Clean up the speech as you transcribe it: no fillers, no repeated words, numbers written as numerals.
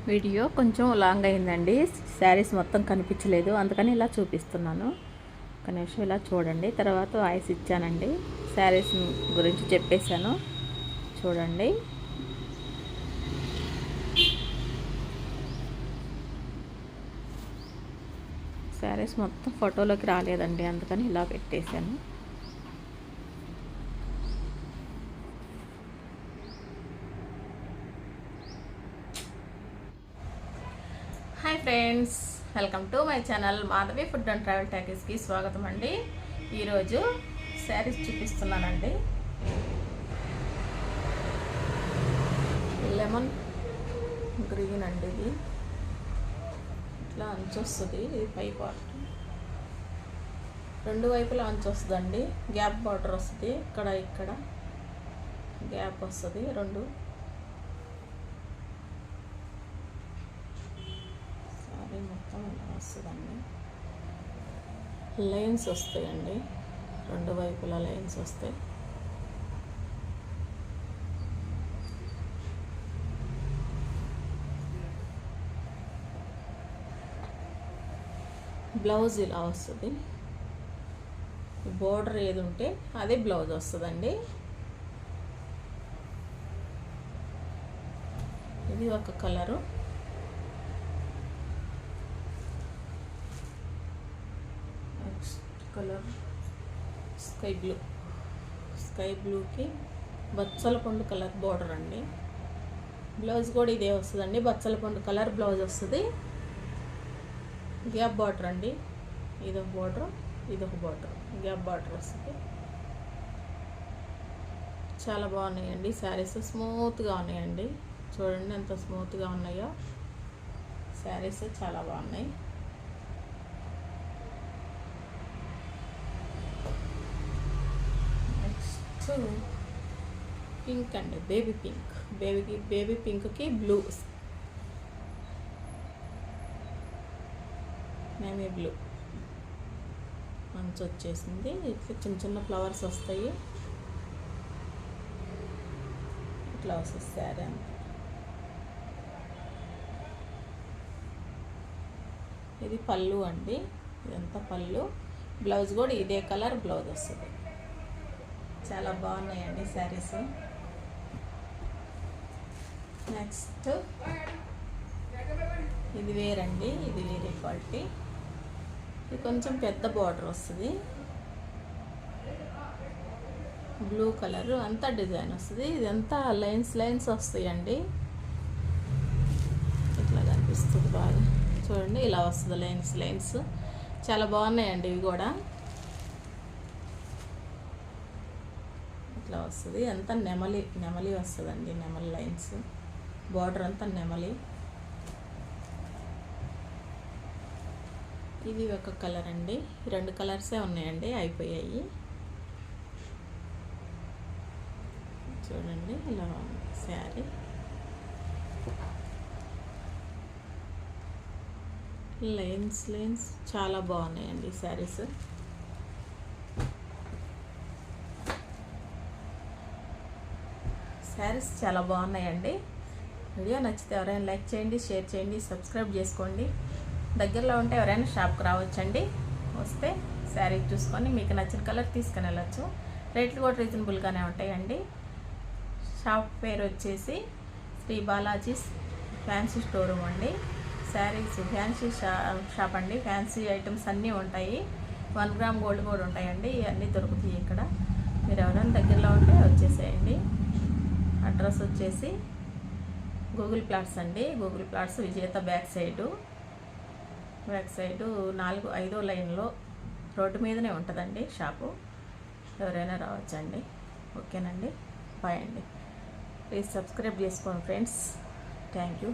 Video కొంచెం long అయిందండి, శారీస్ మొత్తం కనిపించలేదు, అందుకని ఇలా చూపిస్తున్నాను. ఒక నిమిషం ఇలా చూడండి. తర్వాత వాయిస్ ఇచ్చానండి, శారీస్ గురించి చెప్పేశాను చూడండి. శారీస్ మొత్తం ఫోటోలోకి రాలేదండి, అందుకని ఇలా పెట్టేశాను. Hi friends, welcome to my channel Madhavi food and travel ట్యాకీస్కి స్వాగతం అండి. ఈరోజు శారీస్ చూపిస్తున్నానండి. లెమన్ గ్రీన్ అండి, ఇది ఇట్లా అంచు వస్తుంది. ఇది పై పార్ట్ రెండు వైపులా అంచు వస్తుందండి. గ్యాప్ బార్డర్ వస్తుంది, ఇక్కడ గ్యాప్ వస్తుంది. రెండు మొత్తం ఇలా వస్తుందండి. లైన్స్ వస్తాయండి, రెండు వైపులా లైన్స్ వస్తాయి. బ్లౌజ్ ఇలా వస్తుంది. బోర్డర్ ఏది ఉంటే అదే బ్లౌజ్ వస్తుందండి. ఇది ఒక కలరు. కలర్ స్కై బ్లూకి బచ్చల పండు కలర్ బోర్డర్ అండి. బ్లౌజ్ కూడా ఇదే వస్తుందండి, బచ్చల పండు కలర్ బ్లౌజ్ వస్తుంది. గ్యాప్ బార్డర్ అండి, ఇదొక బార్డర్, ఇదొక బార్డర్, గ్యాప్ బార్డర్ వస్తుంది. చాలా బాగున్నాయండి శారీస్, స్మూత్గా ఉన్నాయండి. చూడండి ఎంత స్మూత్గా ఉన్నాయో శారీస్, చాలా బాగున్నాయి. పింక్ అండి, బేబీ పింక్కి బ్లూ, నేమీ బ్లూ మంచి వచ్చేసింది. ఇట్లా చిన్న చిన్న ఫ్లవర్స్ వస్తాయి, ఇట్లా వస్తుంది శారీ అంతా. ఇది పళ్ళు అండి, ఇదంతా పళ్ళు. బ్లౌజ్ కూడా ఇదే కలర్ బ్లౌజ్ వస్తుంది. చాలా బాగున్నాయండి శారీస్. నెక్స్ట్ ఇది వేరండి, ఇది వేరే క్వాలిటీ. ఇది కొంచెం పెద్ద బార్డర్ వస్తుంది, బ్లూ కలర్ అంతా డిజైన్ వస్తుంది. ఇదంతా లైన్స్ వస్తాయండి, ఇట్లా కనిపిస్తుంది బాగా. చూడండి ఇలా వస్తుంది లైన్స్. చాలా బాగున్నాయండి ఇవి కూడా. ఇట్లా వస్తుంది, అంతా నెమలి వస్తుందండి, నెమలి లైన్స్. బార్డర్ అంతా నెమలి. ఇది ఒక కలర్ అండి, రెండు కలర్సే ఉన్నాయండి, అయిపోయాయి. చూడండి ఇలా శారీ. లైన్స్ చాలా బాగున్నాయండి శారీస్. శారీస్ చాలా బాగున్నాయండి. వీడియో నచ్చితే ఎవరైనా లైక్ చేయండి, షేర్ చేయండి, సబ్స్క్రైబ్ చేసుకోండి. దగ్గరలో ఉంటే ఎవరైనా షాప్కి రావచ్చండి. వస్తే శారీ చూసుకొని మీకు నచ్చిన కలర్ తీసుకొని వెళ్ళచ్చు. రేట్లు కూడా రీజనబుల్గానే ఉంటాయండి. షాప్ పేరు వచ్చేసి Sri Balaji fancy store room అండి. శారీస్ ఫ్యాన్సీ షాప్ అండి. ఫ్యాన్సీ ఐటమ్స్ అన్నీ ఉంటాయి. 1 గ్రామ్ గోల్డ్ కూడా ఉంటాయండి. ఇవన్నీ దొరుకుతాయి ఇక్కడ. మీరు ఎవరైనా దగ్గరలో ఉంటే వచ్చేసేయండి. అడ్రస్ వచ్చేసి గూగుల్ ప్లాట్స్ అండి. గూగుల్ ప్లాట్స్ విజేత బ్యాక్ సైడు 4-5వ లైన్లో రోడ్డు మీదనే ఉంటుందండి షాపు. ఎవరైనా రావచ్చండి. ఓకేనండి, బాయ్ అండి. ప్లీజ్ సబ్స్క్రైబ్ చేసుకోండి ఫ్రెండ్స్. Thank you.